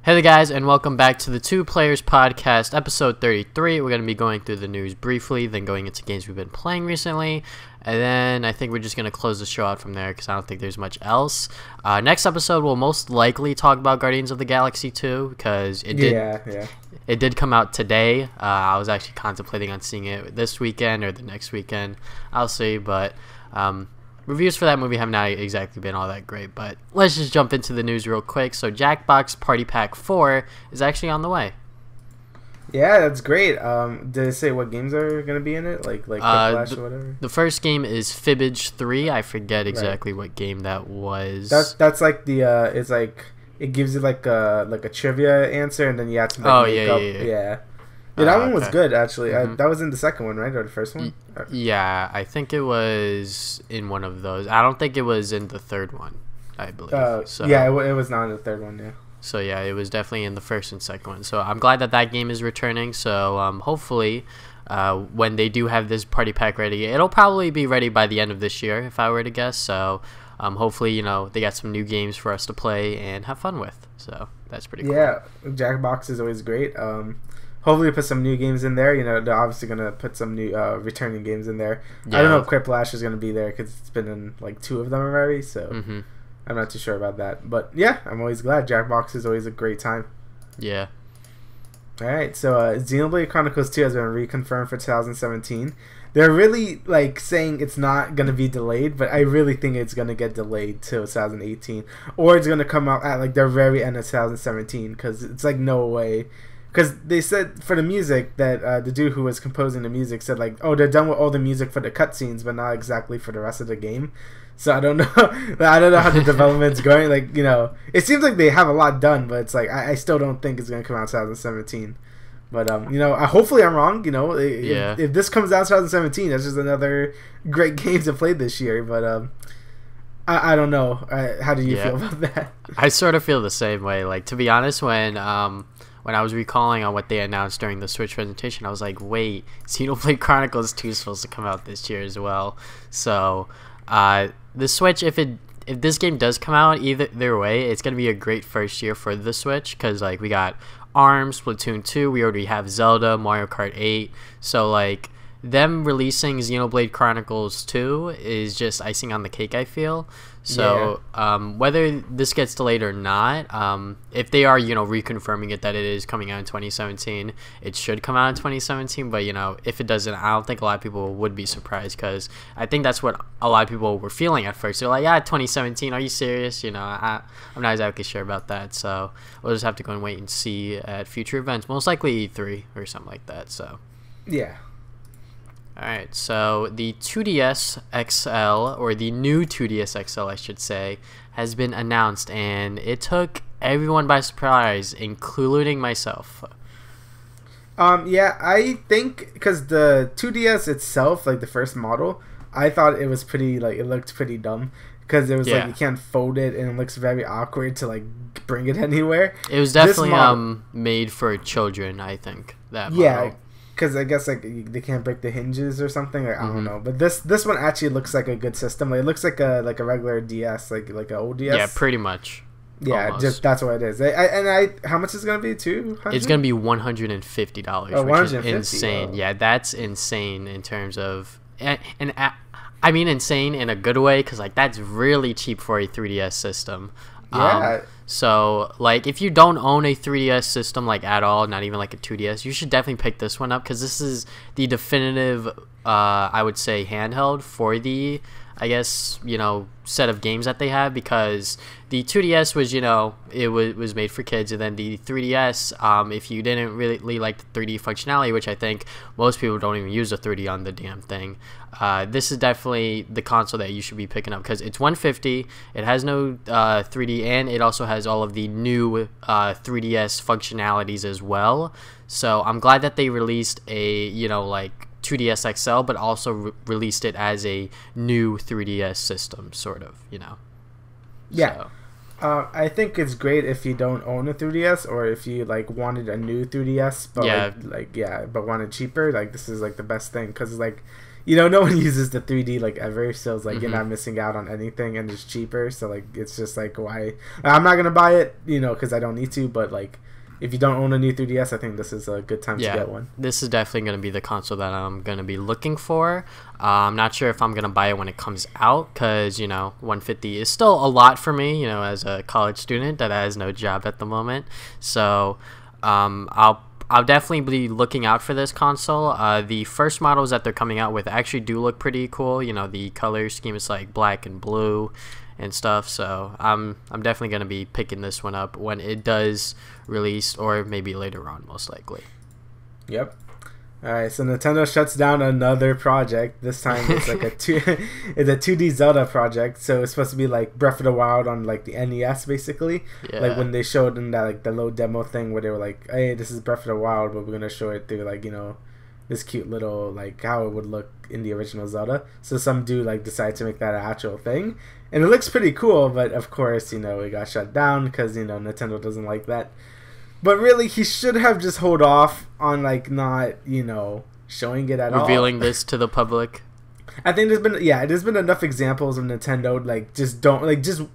Hey there guys, and welcome back to the Two Players Podcast, episode 33. We're going to be going through the news briefly, then going into games we've been playing recently, and then I think we're just going to close the show out from there because I don't think there's much else. Next episode, we'll most likely talk about Guardians of the Galaxy 2 because it did come out today. I was actually contemplating on seeing it this weekend or the next weekend. I'll see, but reviews for that movie have not exactly been all that great, but let's just jump into the news real quick. So Jackbox Party Pack 4 is actually on the way. Yeah, that's great. Did it say what games are going to be in it? Like Flash or whatever? The first game is Fibbage 3. I forget exactly what game that was. That's like the it's like it gives you like a trivia answer and then you have to make yeah. Yeah, that one was good, actually. That was in the second one, right? Or the first one? Yeah, I think it was in one of those. I don't think it was in the third one, I believe. Yeah, it was not in the third one, yeah. So, yeah, it was definitely in the first and second one. So, I'm glad that game is returning. So, hopefully, when they do have this party pack ready, it'll probably be ready by the end of this year, if I were to guess. So, hopefully, they got some new games for us to play and have fun with. So, that's pretty cool. Yeah, Jackbox is always great. Hopefully put some new games in there. They're obviously going to put some new returning games in there. Yeah. I don't know if Quiplash is going to be there because it's been in like 2 of them already, so I'm not too sure about that. But yeah, I'm always glad. Jackbox is always a great time. Yeah. Alright, so Xenoblade Chronicles 2 has been reconfirmed for 2017. They're really like saying it's not going to be delayed, but I really think it's going to get delayed to 2018. Or it's going to come out at like the very end of 2017 because it's like no way. Because they said for the music that the dude who was composing the music said like, oh, they're done with all the music for the cutscenes, but not exactly for the rest of the game. So I don't know. I don't know how the development's going. Like, it seems like they have a lot done, but it's like I still don't think it's gonna come out in 2017. But hopefully I'm wrong. If this comes out in 2017, that's just another great game to play this year. But I don't know. How do you feel about that? I sort of feel the same way. Like, to be honest, when I was recalling on what they announced during the Switch presentation, I was like, wait, Xenoblade Chronicles 2 is supposed to come out this year as well. So, the Switch, if this game does come out either way, it's going to be a great first year for the Switch because, like, we got ARMS, Splatoon 2, we already have Zelda, Mario Kart 8. So, like, them releasing Xenoblade Chronicles 2 is just icing on the cake, I feel. So, whether this gets delayed or not, if they are, reconfirming it that it is coming out in 2017, it should come out in 2017. But, if it doesn't, I don't think a lot of people would be surprised because I think that's what a lot of people were feeling at first. They're like, 2017, are you serious? I'm not exactly sure about that. So, we'll just have to go and wait and see at future events, most likely E3 or something like that. So, yeah. Alright, so the 2DS XL, or the new 2DS XL I should say, has been announced, and it took everyone by surprise, including myself. Yeah, I think, because the 2DS itself, like the first model, I thought it was pretty, like, it looked pretty dumb, because it was like, you can't fold it, and it looks very awkward to, like, bring it anywhere. It was definitely made for children, I think, that model. Yeah. Because I guess like they can't break the hinges or something. Like, I don't know, but this one actually looks like a good system. Like, it looks like a regular DS, like an old DS. Yeah, pretty much. Yeah, almost. Just that's what it is. How much is it gonna be? $200? It's gonna be $150, which is insane. Yeah, that's insane in terms of I mean insane in a good way because like that's really cheap for a 3DS system. Yeah. So, like, if you don't own a 3DS system, like, at all, not even, like, a 2DS, you should definitely pick this one up, because this is the definitive, I would say, handheld for the, I guess, set of games that they have, because the 2DS was, it was made for kids, and then the 3DS, if you didn't really like the 3D functionality, which I think most people don't even use the 3D on the damn thing, this is definitely the console that you should be picking up, because it's $150, it has no 3D, and it also has all of the new 3DS functionalities as well. So I'm glad that they released a, like, 2DS XL, but also released it as a new 3DS system, sort of, Yeah. So. I think it's great if you don't own a 3DS, or if you like wanted a new 3DS, but but wanted cheaper. Like, this is like the best thing, because like, no one uses the 3D like ever, so it's like you're not missing out on anything, and it's cheaper. So like it's just like, why? I'm not gonna buy it, because I don't need to. But like, if you don't own a new 3DS, I think this is a good time to get one. This is definitely going to be the console that I'm going to be looking for. I'm not sure if I'm going to buy it when it comes out because, $150 is still a lot for me, as a college student that has no job at the moment. So I'll definitely be looking out for this console. The first models that they're coming out with actually do look pretty cool. The color scheme is like black and blue and stuff, so I'm definitely going to be picking this one up when it does release, or maybe later on, most likely. Yep. Alright, so Nintendo shuts down another project. This time it's like it's a 2D Zelda project, so it's supposed to be like Breath of the Wild on like the NES, basically. Yeah. Like when they showed in that like the low demo thing where they were like, hey, this is Breath of the Wild, but we're gonna show it through like, this cute little like how it would look in the original Zelda. So some dude like decided to make that an actual thing, and it looks pretty cool. But of course, it got shut down because Nintendo doesn't like that. But really, he should have just hold off on like not showing it at all. Revealing this to the public. I think there's been enough examples of Nintendo like just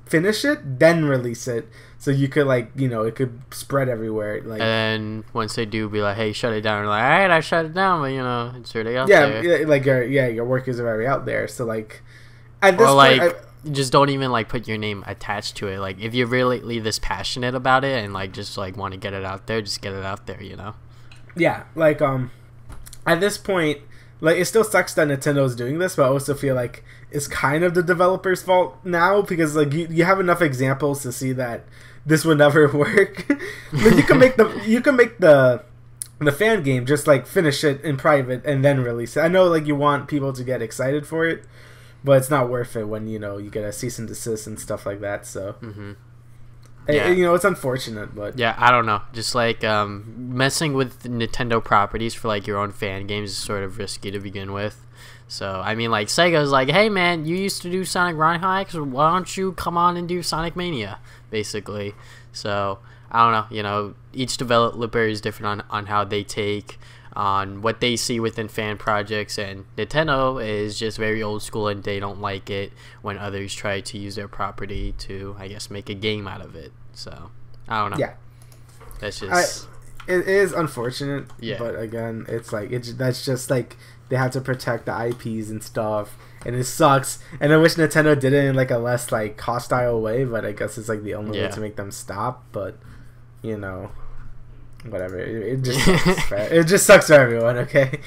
finish it, then release it, so you could it could spread everywhere. Like, and once they do, be like, hey, shut it down. Or like, all right, I shut it down, but it's already out there. Yeah, like your work is already out there. So like at this point, just don't even like put your name attached to it. Like if you're really this passionate about it and like just like want to get it out there, just get it out there. Yeah, like at this point. Like, it still sucks that Nintendo's doing this, but I also feel like it's kind of the developer's fault now because, like, you have enough examples to see that this would never work. Like, you can make the fan game, just, like, finish it in private and then release it. I know, like, you want people to get excited for it, but it's not worth it when, you get a cease and desist and stuff like that, so... Yeah. It's unfortunate, but yeah, I don't know. Just like messing with Nintendo properties for like your own fan games is sort of risky to begin with. So I mean, like Sega's like, hey man, you used to do Sonic Ronhikes, why don't you come on and do Sonic Mania, basically. So I don't know. Each developer is different on how they take on what they see within fan projects, and Nintendo is just very old school and they don't like it when others try to use their property to, I guess, make a game out of it. So I don't know. Yeah, that's just it is unfortunate. Yeah, but again, it's like that's just like they have to protect the IPs and stuff, and it sucks. And I wish Nintendo did it in like a less like hostile way, but I guess it's like the only way to make them stop. But whatever. It just sucks. It just sucks for everyone. Okay.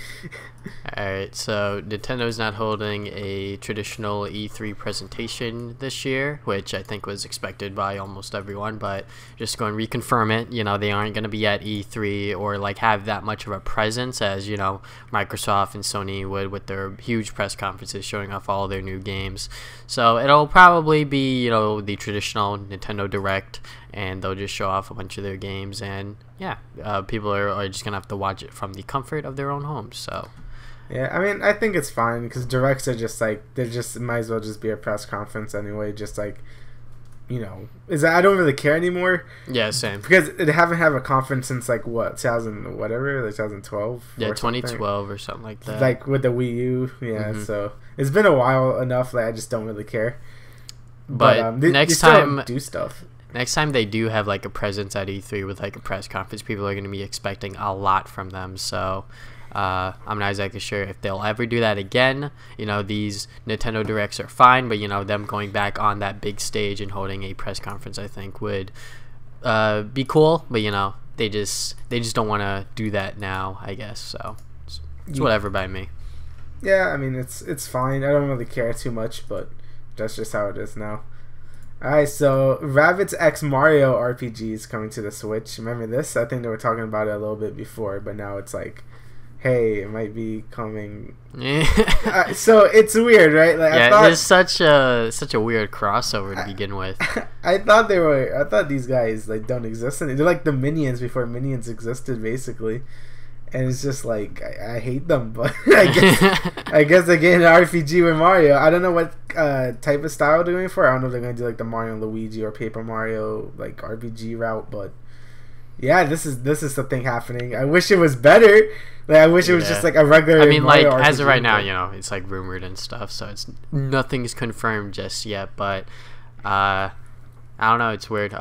Alright, so Nintendo's not holding a traditional E3 presentation this year, which I think was expected by almost everyone, but just going to reconfirm it, they aren't going to be at E3 or like have that much of a presence as, Microsoft and Sony would with their huge press conferences showing off all their new games. So it'll probably be, the traditional Nintendo Direct, and they'll just show off a bunch of their games, and yeah, people are just going to have to watch it from the comfort of their own homes, so... Yeah, I mean, I think it's fine because directs are just like might as well just be a press conference anyway. Just like, I don't really care anymore. Yeah, same. Because they haven't had a conference since like what 2012. Yeah, 2012 or something like that. Like with the Wii U, yeah. So it's been a while enough. Like I just don't really care. But next time do stuff. Next time they do have like a presence at E3 with like a press conference, people are going to be expecting a lot from them. So. I'm not exactly sure if they'll ever do that again. These Nintendo Directs are fine, but them going back on that big stage and holding a press conference, I think would be cool. But they just don't want to do that now, I guess. So it's whatever by me. Yeah, I mean it's fine. I don't really care too much, but that's just how it is now. Alright, so Rabbids X Mario RPG is coming to the Switch. Remember this? I think they were talking about it a little bit before, but now it's like, hey, it might be coming. So it's weird, right? Like, yeah, there's such a weird crossover to begin with. I thought these guys like don't exist anymore. They're like the Minions before Minions existed, basically. And it's just like I hate them, but I guess they're getting an RPG with Mario. I don't know what type of style they're going for. I don't know if they're going to do like the Mario and Luigi or Paper Mario like RPG route, but Yeah, this is something happening. I wish it was better. Like I wish it was just like a regular. I mean, Mario like as RPG, of right now, you know, it's like rumored and stuff, so it's nothing's confirmed just yet. But I don't know. It's weird.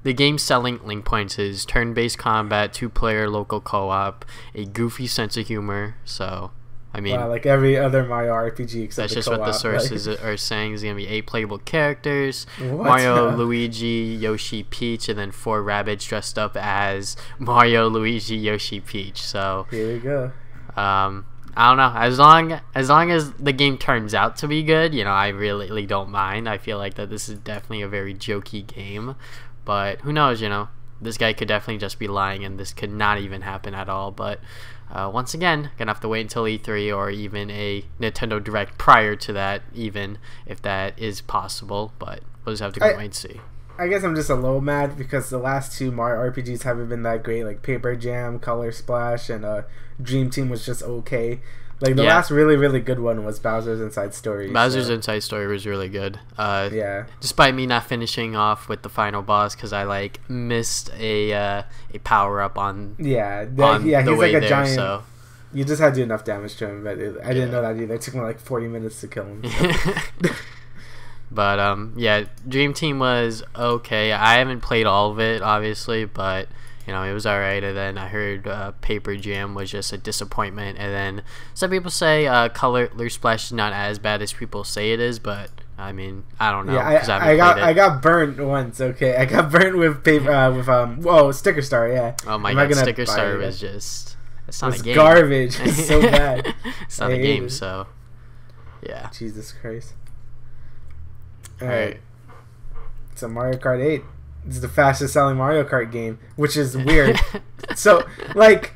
The game's selling link points is turn-based combat, 2-player local co-op, a goofy sense of humor. So, I mean, wow, like every other Mario RPG except that's the just co-op, what the sources like. are saying. Is gonna be 8 playable characters: What? Mario, Luigi, Yoshi, Peach, and then 4 rabbits dressed up as Mario, Luigi, Yoshi, Peach. So Here we go. I don't know. As long as the game turns out to be good, you know, I really don't mind. I feel like that this is definitely a very jokey game, but who knows? You know, this guy could definitely just be lying, and this could not even happen at all. But once again, gonna have to wait until E3 or even a Nintendo Direct prior to that, even if that is possible. But we'll just have to go wait and see. I guess I'm just a little mad because the last 2 Mario RPGs haven't been that great. Like Paper Jam, Color Splash, and Dream Team was just okay. Like the last really good one was Bowser's Inside Story. Bowser's Inside Story was really good. Yeah. Despite me not finishing off with the final boss because I like missed a power up on He's the way like a there, giant. So. You just had to do enough damage to him, but I didn't know that either. It took me like 40 minutes to kill him. So. But yeah, Dream Team was okay. I haven't played all of it, obviously, but you know, it was alright. And then I heard Paper Jam was just a disappointment. And then some people say Color Splash is not as bad as people say it is, but I mean, I don't know. Yeah, I got burnt once. Okay, I got burnt with paper with Sticker Star. Yeah. Oh my god, Sticker Star was just. It's not a game. Garbage. It's so bad. It's not a game, so yeah. Jesus Christ. All right. So Mario Kart 8 is the fastest selling Mario Kart game, which is weird. So like,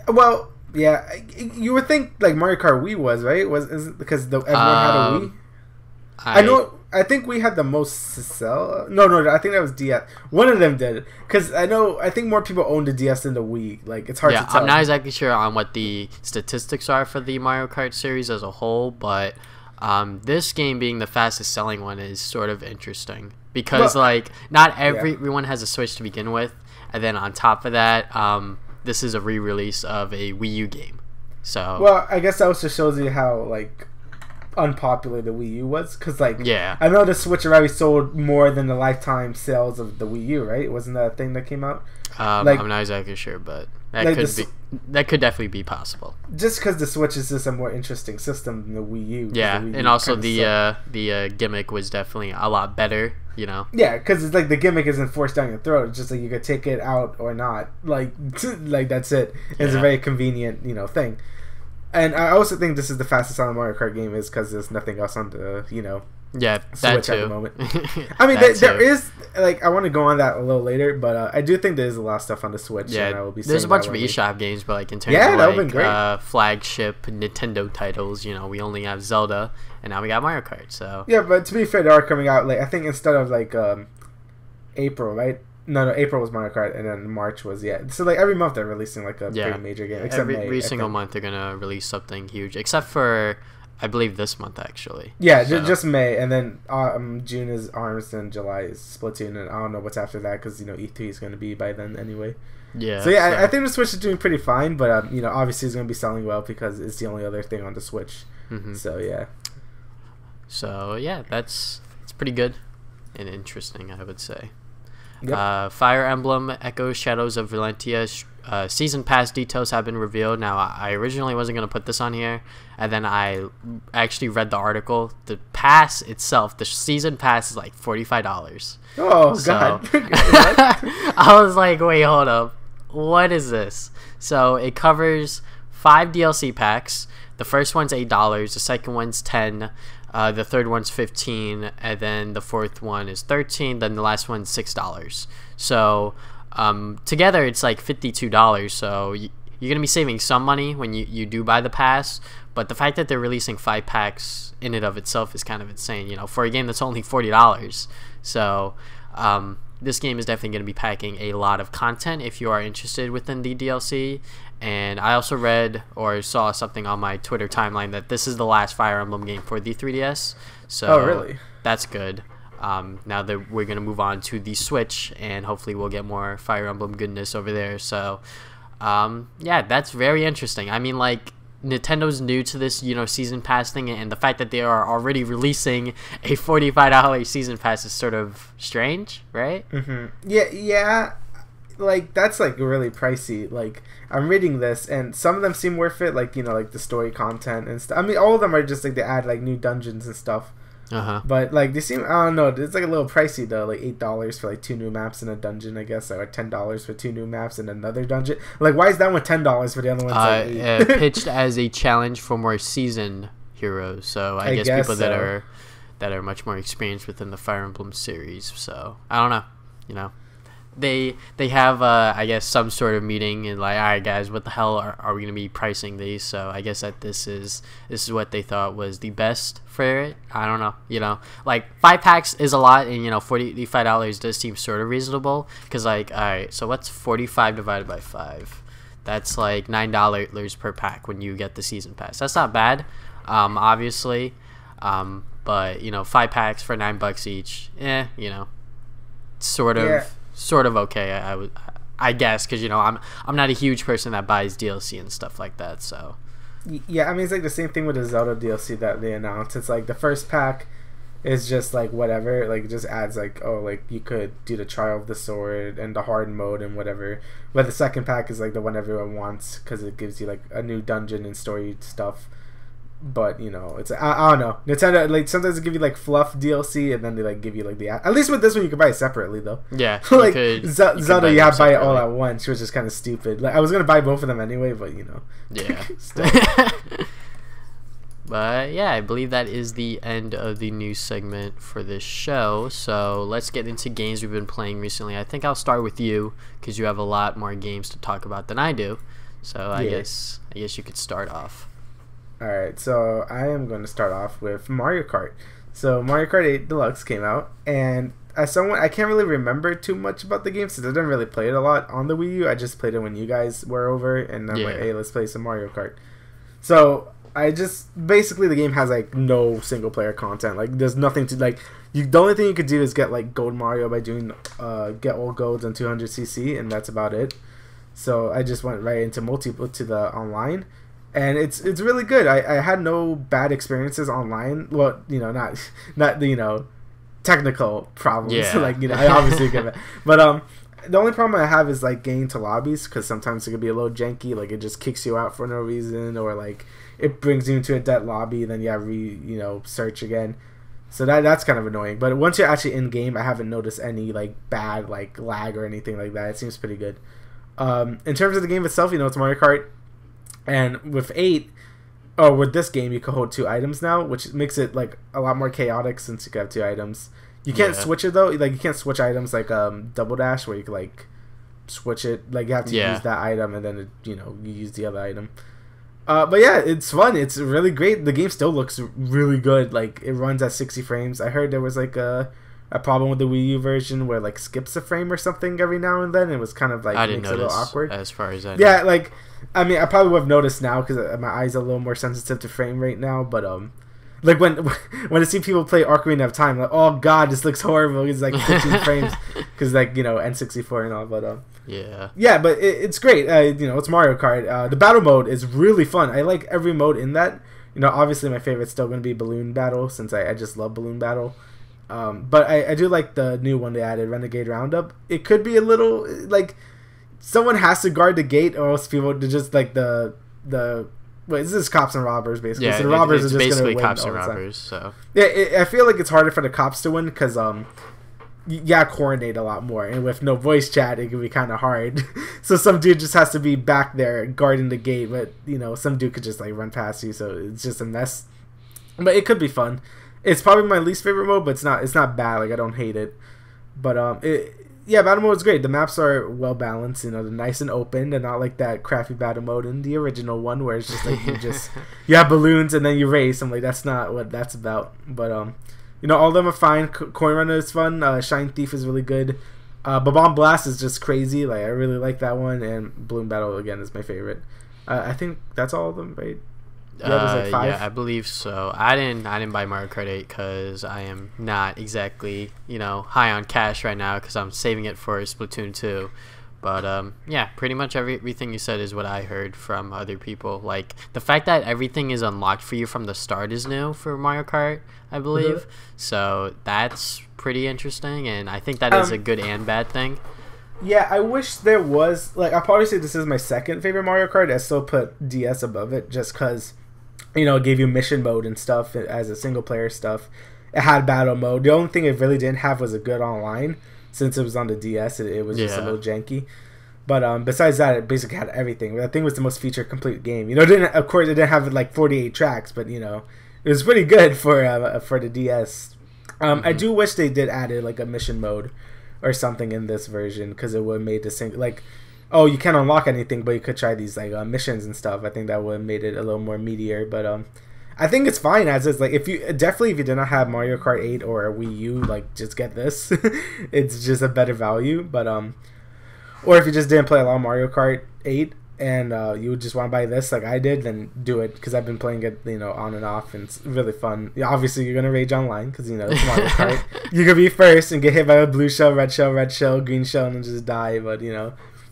well, yeah, you would think like Mario Kart Wii was right? Is it because everyone had a Wii? I know. I think we had the most to sell. No, I think that was DS. One of them did, because I think more people owned the DS than the Wii. Like it's hard to tell. I'm not exactly sure on what the statistics are for the Mario Kart series as a whole, but this game being the fastest selling one is sort of interesting because like not everyone has a Switch to begin with, and then on top of that, this is a re-release of a Wii U game. So well, I guess that also shows you how like unpopular the Wii U was, because like I know the Switch already sold more than the lifetime sales of the Wii U, right? Wasn't that a thing that came out? Like, I'm not exactly sure, but that like that could definitely be possible. Just because the Switch is just a more interesting system than the Wii U. Yeah, the Wii and U also the gimmick was definitely a lot better, you know. Yeah, because it's like the gimmick isn't forced down your throat. It's just like you could take it out or not. Like that's it. It's a very convenient, thing. And I also think this is the fastest selling Mario Kart game is because there's nothing else on the, Switch at the moment. I mean, there is, like, I want to go on that a little later, but I do think there's a lot of stuff on the Switch. Yeah, and I will be there's a bunch of eShop games, but like in terms of like flagship Nintendo titles, we only have Zelda, and now we got Mario Kart. So yeah, but to be fair, they are coming out like I think instead of like April, right? No, April was Mario Kart, and then March was So like every month they're releasing like a pretty major game. Except every single month they're gonna release something huge, except for I believe this month actually. Yeah, just May, and then June is ARMS, and July is Splatoon, and I don't know what's after that because E3 is gonna be by then anyway. Yeah. So yeah, I think the Switch is doing pretty fine, but obviously it's gonna be selling well because it's the only other thing on the Switch. Mm-hmm. So yeah. So yeah, it's pretty good and interesting, I would say. Yep. Fire Emblem Echoes Shadows of Valentia season pass details have been revealed. Now, I originally wasn't going to put this on here, and then I actually read the article. The pass itself, the season pass, is like $45. Oh, God. I was like, wait, hold up. What is this? So it covers 5 DLC packs. The first one's $8. The second one's $10. The third one's $15, and then the fourth one is $13. Then the last one's $6. So together it's like $52. So you're gonna be saving some money when you do buy the pass. But the fact that they're releasing 5 packs in and of itself is kind of insane. For a game that's only $40. So this game is definitely going to be packing a lot of content if you are interested within the DLC. And I also read or saw something on my Twitter timeline that this is the last Fire Emblem game for the 3DS. So really? That's good. now that we're gonna move on to the Switch, and hopefully we'll get more Fire Emblem goodness over there. So yeah, that's very interesting. I mean, like, Nintendo's new to this, season pass thing, and the fact that they are already releasing a $45 season pass is sort of strange, right? Yeah, like, that's like really pricey. Like, I'm reading this, and some of them seem worth it, like, like the story content and stuff. I mean, all of them are just like they add like new dungeons and stuff. But like they seem, I don't know, it's like a little pricey though, like $8 for like 2 new maps in a dungeon, I guess, or $10 for 2 new maps in another dungeon. Like, why is that one $10 for the other one's like $8? Pitched as a challenge for more seasoned heroes, so I guess people so. that are much more experienced within the Fire Emblem series. So I don't know, They have I guess some sort of meeting and like, all right guys, what the hell are we gonna be pricing these? So I guess that this is what they thought was the best for it. I don't know, like 5 packs is a lot, and $45 does seem sort of reasonable, because like, all right, so what's 45 divided by 5? That's like $9 per pack when you get the season pass. That's not bad, obviously, but 5 packs for $9 each, sort of. Yeah. Sort of okay, I guess, because I'm not a huge person that buys DLC and stuff like that. So yeah, I mean, it's like the same thing with the Zelda DLC that they announced. It's like the first pack is just like whatever, like it just adds like, oh, like you could do the Trial of the Sword and the hard mode and whatever. But the second pack is like the one everyone wants, because it gives you like a new dungeon and story stuff. But it's I don't know, Nintendo, like, sometimes they give you like fluff DLC, and then they like give you like at least with this one you can buy it separately though. Yeah, like Zelda, you have to buy it all at once, which is kind of stupid. Like, I was gonna buy both of them anyway, but yeah. But yeah, I believe that is the end of the news segment for this show. So let's get into games we've been playing recently. I think I'll start with you, because you have a lot more games to talk about than I do. So I guess you could start off. Alright, so I am going to start off with Mario Kart. So Mario Kart 8 Deluxe came out, and as someone, I can't really remember too much about the game since I didn't really play it a lot on the Wii U. I just played it when you guys were over, and I'm like, hey, let's play some Mario Kart. So I just, basically the game has like no single player content. Like, there's nothing to, like, the only thing you could do is get like Gold Mario by doing get all golds on 200cc, and that's about it. So I just went right into the online. And it's really good. I had no bad experiences online. Well, not the technical problems. Yeah. Like, I obviously get it. But the only problem I have is like getting to lobbies, because sometimes it can be a little janky. Like, it just kicks you out for no reason, or like it brings you into a dead lobby, then you have search again. So that's kind of annoying. But once you're actually in game, I haven't noticed any like bad like lag or anything like that. It seems pretty good. In terms of the game itself, it's Mario Kart. And with with this game, you can hold 2 items now, which makes it like a lot more chaotic since you can have 2 items. You can't switch it though. Like, you can't switch items like Double Dash, where you can like switch it. Like, you have to use that item, and then you use the other item. But yeah, it's fun. It's really great. The game still looks really good. Like, it runs at 60 frames. I heard there was like a problem with the Wii U version where like skips a frame or something every now and then. It was kind of like, I didn't makes it a little awkward. As far as I know. Yeah, like, I mean, I probably would have noticed now, because my eyes are a little more sensitive to frame rate now. But like when I see people play Ocarina of Time, like, oh god, this looks horrible. It's like 15 frames, because like N64 and all. But yeah, but it's great. It's Mario Kart. The battle mode is really fun. I like every mode in that. Obviously my favorite's still going to be Balloon Battle, since I just love Balloon Battle. But I do like the new one they added, Renegade Roundup. It could be a little like, someone has to guard the gate, or else people just like the this is cops and robbers basically. Yeah, so the robbers it's are just basically gonna win cops and all the time. robbers. So yeah, I feel like it's harder for the cops to win, because you gotta coordinate a lot more, and with no voice chat, it can be kind of hard. So some dude just has to be back there guarding the gate, but some dude could just like run past you, so it's just a mess. But it could be fun. It's probably my least favorite mode, but it's not bad. Like, I don't hate it. But battle mode is great. The maps are well balanced. They're nice and open. They're not like that crappy battle mode in the original one, where it's just like you have balloons and then you race. I'm like, that's not what that's about. But all of them are fine. Coin Runner is fun. Shine Thief is really good. Bomb Blast is just crazy. Like, I really like that one. And Balloon Battle again is my favorite. I think that's all of them, right? Yeah, there's like 5. Yeah, I believe so. I didn't buy Mario Kart 8 because I am not exactly, high on cash right now because I'm saving it for Splatoon 2. But yeah, pretty much everything you said is what I heard from other people. Like the fact that everything is unlocked for you from the start is new for Mario Kart, I believe. Mm-hmm. So that's pretty interesting, and I think that is a good and bad thing. Yeah, I wish there was, like, I'll probably say this is my second favorite Mario Kart. I still put DS above it just because, it gave you mission mode and stuff as a single player stuff. It had battle mode. The only thing it really didn't have was a good online. Since it was on the DS, it was just a little janky. But besides that, it basically had everything. I think it was the most feature complete game. Of course, it didn't have like 48 tracks, but it was pretty good for the DS. I do wish they did added like a mission mode or something in this version because it would have made the same you can't unlock anything, but you could try these like missions and stuff. I think that would have made it a little more meatier. But I think it's fine as is. Like if you did not have Mario Kart 8 or a Wii U, like just get this. It's just a better value. But or if you just didn't play a lot of Mario Kart 8 and you would just want to buy this like I did, then do it because I've been playing it on and off and it's really fun. Yeah, obviously you're gonna rage online because it's Mario Kart. You could be first and get hit by a blue shell, red shell, green shell, and then just die. But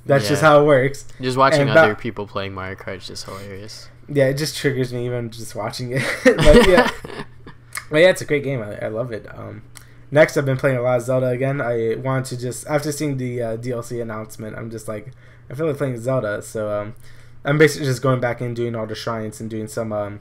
that's just how it works. Just watching other people playing Mario Kart is just hilarious. Yeah, it just triggers me even just watching it. But yeah, it's a great game. I love it. Next, I've been playing a lot of Zelda again. I want to just after seeing the DLC announcement, I'm just like I feel like playing Zelda. So I'm basically just going back and doing all the shrines and doing some of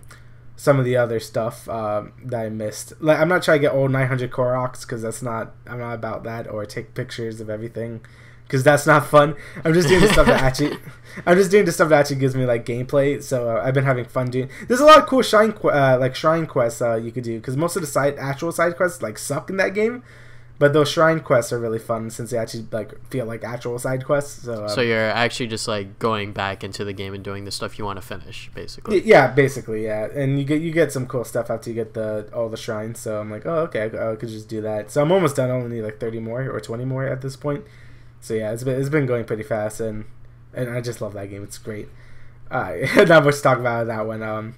the other stuff that I missed. Like I'm not trying to get all 900 Koroks because I'm not about that, or take pictures of everything. Because that's not fun. I'm just doing the stuff that actually gives me like gameplay. So I've been having fun doing. There's a lot of cool shrine quests you could do. Because most of the actual side quests like suck in that game, but those shrine quests are really fun since they actually like feel like actual side quests. So you're actually just like going back into the game and doing the stuff you want to finish, basically. Yeah, basically, yeah. And you get some cool stuff after you get all the shrines. So I'm like, oh okay, I could just do that. So I'm almost done. I only need like 30 more or 20 more at this point. So yeah, it's been going pretty fast, and I just love that game. It's great. Not much to talk about that one. I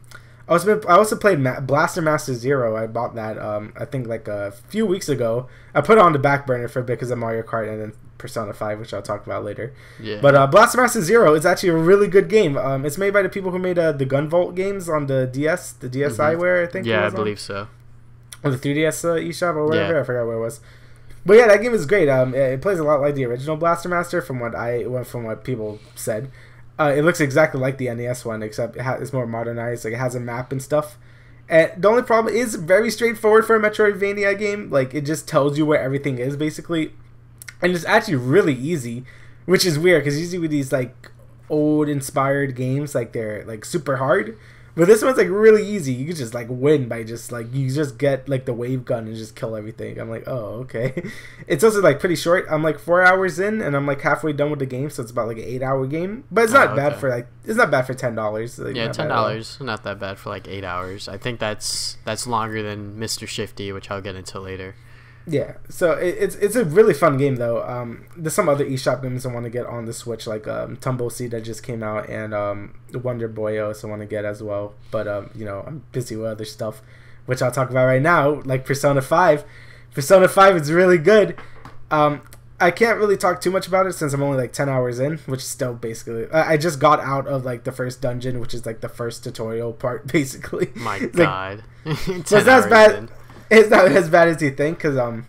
also played Blaster Master Zero. I bought that I think like a few weeks ago. I put it on the back burner for a bit because of Mario Kart and then Persona 5, which I'll talk about later. Yeah. But Blaster Master Zero is actually a really good game. It's made by the people who made the Gunvolt games on the DS, the DSiWare, I think. Yeah, I believe so. Or the 3DS eShop or whatever. Yeah. I forgot where it was. But yeah, that game is great. It plays a lot like the original Blaster Master from what people said. It looks exactly like the NES one, except it's more modernized. Like it has a map and stuff. And the only problem is very straightforward for a Metroidvania game. Like it just tells you where everything is basically, and it's actually really easy, which is weird because usually with these like old inspired games, like they're like super hard. But this one's like really easy. You can just like win by just like you just get like the wave gun and just kill everything. I'm like, oh okay. It's also like pretty short. I'm like 4 hours in and I'm like halfway done with the game, so it's about like an 8-hour game. But it's not bad for $10. Like, yeah, $10 not that bad for like 8 hours. I think that's longer than Mr. Shifty, which I'll get into later. Yeah, so it's a really fun game though. There's some other eShop games I want to get on the Switch, like Tumble Seed that just came out, and Wonder Boy I also want to get as well. But I'm busy with other stuff, which I'll talk about right now, like Persona 5. Persona 5 is really good. I can't really talk too much about it since I'm only like 10 hours in, which is still basically I just got out of like the first dungeon, which is like the first tutorial part basically. My God, like, so it's not as bad. It's not as bad as you think, because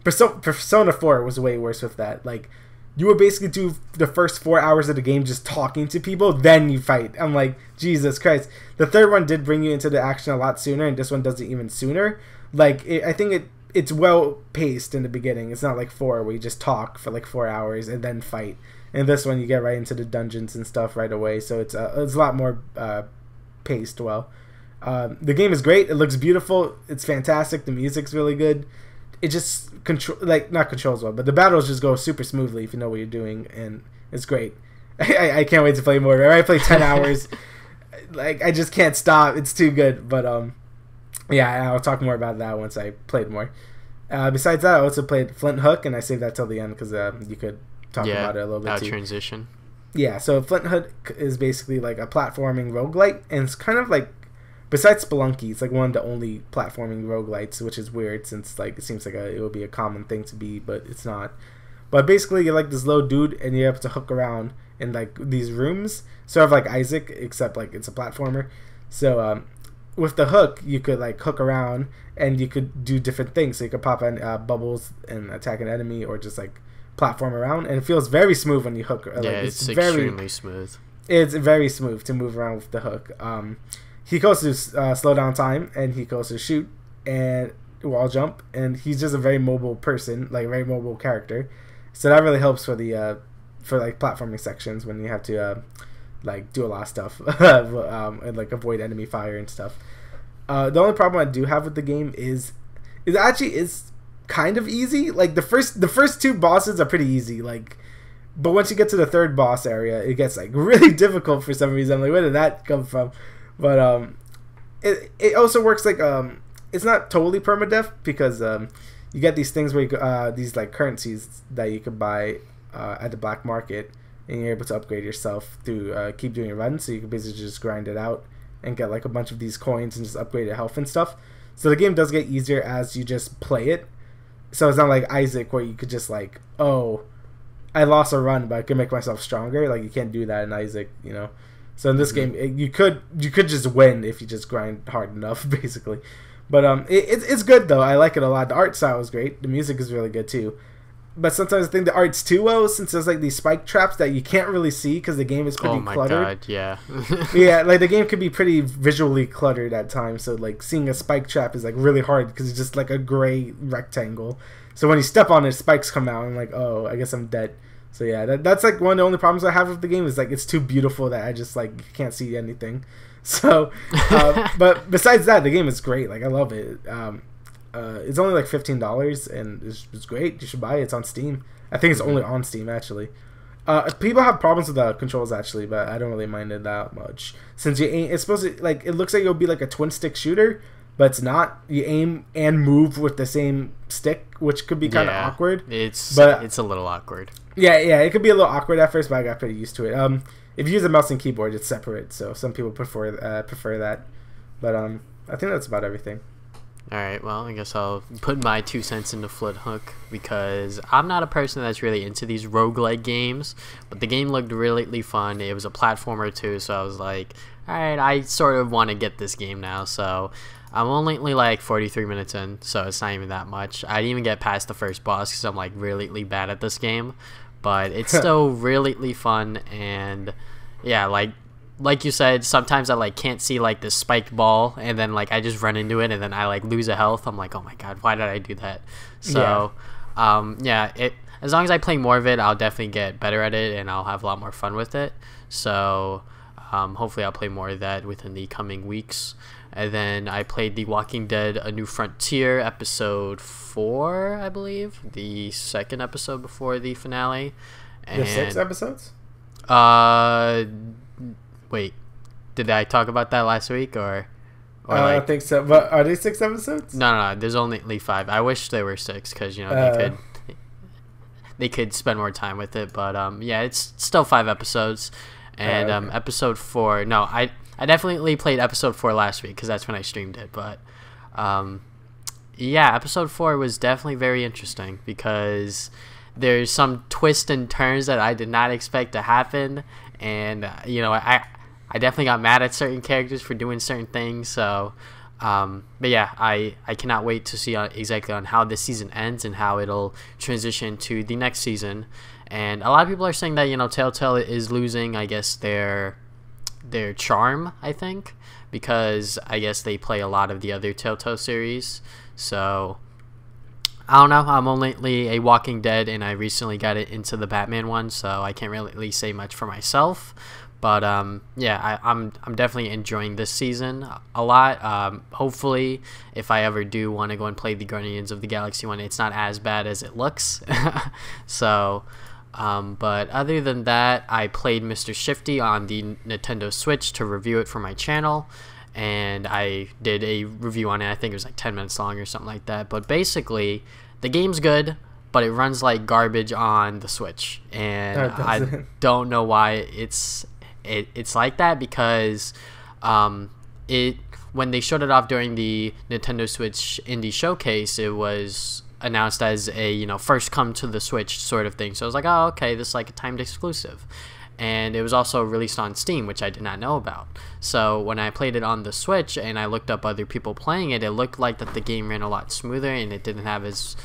Persona 4 was way worse with that. Like, you would basically do the first 4 hours of the game just talking to people, then you fight. I'm like, Jesus Christ. The third one did bring you into the action a lot sooner, and this one does it even sooner. Like, I think it's well paced in the beginning. It's not like 4 where you just talk for like 4 hours and then fight. And this one, you get right into the dungeons and stuff right away, so it's a lot more paced well. The game is great. It looks beautiful. It's fantastic. The music's really good. It just not controls well, but the battles just go super smoothly if you know what you're doing, and it's great. I can't wait to play more. I play 10 hours. Like I just can't stop. It's too good. But yeah, I'll talk more about that once I played more. Besides that, I also played Flint Hook, and I saved that till the end because you could talk about it a little bit too. Transition. Yeah, so Flint Hook is basically like a platforming roguelite, and it's kind of like besides Spelunky, it's like one of the only platforming roguelites, which is weird since like it seems like it would be a common thing to be, but it's not. But basically, you're like this little dude, and you have to hook around in like these rooms, sort of like Isaac, except like it's a platformer. So with the hook, you could like hook around, and you could do different things. So you could pop in bubbles and attack an enemy, or just like platform around, and it feels very smooth when you hook. Yeah, it's extremely smooth. It's very smooth to move around with the hook. He goes to slow down time, and he goes to shoot and wall jump, and he's just a very mobile person, like a very mobile character. So that really helps for the for like platforming sections when you have to like do a lot of stuff and like avoid enemy fire and stuff. The only problem I do have with the game is it actually is kind of easy. Like the first two bosses are pretty easy, like, but once you get to the third boss area, it gets like really difficult for some reason. I'm like, where did that come from? But it also works like it's not totally permadeath, because you get these things where you, these like currencies that you could buy at the black market, and you're able to upgrade yourself through keep doing your run. So you can basically just grind it out and get like a bunch of these coins and just upgrade your health and stuff. So the game does get easier as you just play it. So it's not like Isaac where you could just like, oh, I lost a run, but I can make myself stronger. Like you can't do that in Isaac, you know. So in this game, you could just win if you just grind hard enough, basically. But it's good though. I like it a lot. The art style is great. The music is really good too. But sometimes I think the art's too low, since there's like these spike traps that you can't really see because the game is pretty cluttered. Oh my god, yeah. Yeah, like the game could be pretty visually cluttered at times. So like seeing a spike trap is like really hard because it's just like a gray rectangle. So when you step on it, spikes come out, and I'm like, oh, I guess I'm dead. So yeah, that's like one of the only problems I have with the game is like it's too beautiful that I just like can't see anything. So, but besides that, the game is great. Like I love it. It's only like $15, and it's great. You should buy it. It's on Steam. I think it's only on Steam actually. People have problems with the controls actually, but I don't really mind it that much. Since you aim, it's supposed to like it looks like it'll be like a twin stick shooter, but it's not. You aim and move with the same stick, which could be kind of awkward. It's a little awkward. Yeah, it could be a little awkward at first, but I got pretty used to it. If you use a mouse and keyboard, it's separate, so some people prefer that. But I think that's about everything. Alright, well, I guess I'll put my 2 cents into Foothook, because I'm not a person that's really into these roguelike games, but the game looked really fun. It was a platformer too, so I was like, alright, I sort of want to get this game now. So I'm only like 43 minutes in, so it's not even that much. I didn't even get past the first boss because I'm like really bad at this game, but it's still really fun. And yeah, like you said, sometimes I like can't see like this spiked ball, and then like I just run into it, and then I like lose a health. I'm like, oh my god, why did I do that? So yeah, as long as I play more of it, I'll definitely get better at it, and I'll have a lot more fun with it. So hopefully I'll play more of that within the coming weeks. And then I played The Walking Dead: A New Frontier episode 4, I believe, the second episode before the finale. And there's 6 episodes? Wait, did I talk about that last week or like, I don't think so. But are they 6 episodes? No. There's only 5. I wish there were 6 because you know they could spend more time with it. But yeah, it's still 5 episodes. And okay. Episode 4. No, I definitely played episode 4 last week because that's when I streamed it. But yeah, episode 4 was definitely very interesting because there's some twists and turns that I did not expect to happen. And you know, I definitely got mad at certain characters for doing certain things. So but yeah, I cannot wait to see exactly on how this season ends and how it'll transition to the next season. And a lot of people are saying that, you know, Telltale is losing, I guess, their charm, I think, because I guess they play a lot of the other Telltale series. So I don't know. I'm only a Walking Dead, and I recently got it into the Batman one, so I can't really say much for myself. But yeah, I'm definitely enjoying this season a lot. Hopefully, if I ever do want to go and play the Guardians of the Galaxy one, it's not as bad as it looks. So, but other than that, I played Mr. Shifty on the Nintendo Switch to review it for my channel. And I did a review on it. I think it was like 10 minutes long or something like that. But basically, the game's good, but it runs like garbage on the Switch. And I don't know why it's like that, because when they showed it off during the Nintendo Switch Indie Showcase, it was announced as a, you know, first come to the Switch sort of thing. So I was like, oh, okay, this is like a timed exclusive. And it was also released on Steam, which I did not know about. So when I played it on the Switch and I looked up other people playing it, it looked like that the game ran a lot smoother and it didn't have as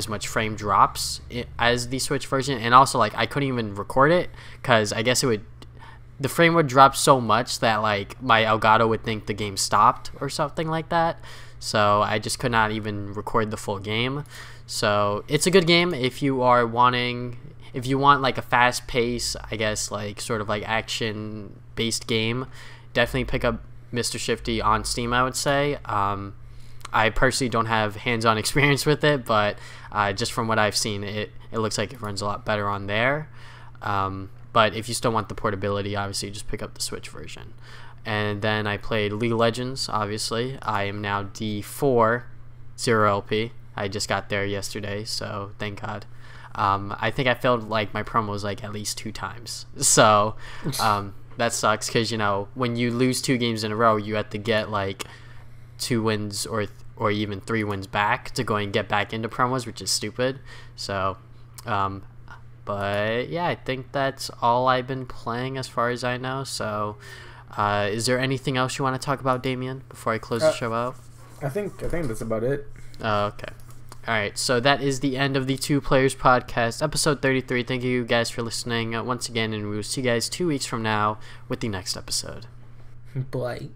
much frame drops as the Switch version. And also, like, I couldn't even record it because I guess the frame would drop so much that, like, my Elgato would think the game stopped or something like that. So I just could not even record the full game. So it's a good game if you want like a fast pace, I guess, like sort of like action based game. Definitely pick up Mr. Shifty on Steam, I would say. I personally don't have hands-on experience with it, but just from what I've seen, it looks like it runs a lot better on there. But if you still want the portability, obviously just pick up the Switch version. And then I played League of Legends, obviously. I am now D4 0LP. I just got there yesterday, so thank God. I think I failed like my promos like at least 2 times. So that sucks because, you know, when you lose 2 games in a row, you have to get like 2 wins or even 3 wins back to go and get back into promos, which is stupid. So but yeah, I think that's all I've been playing as far as I know. So is there anything else you want to talk about, Damian, before I close the show out? I think that's about it. Okay. Alright, so that is the end of the Two Players Podcast, episode 33. Thank you guys for listening once again, and we will see you guys 2 weeks from now with the next episode. Bye.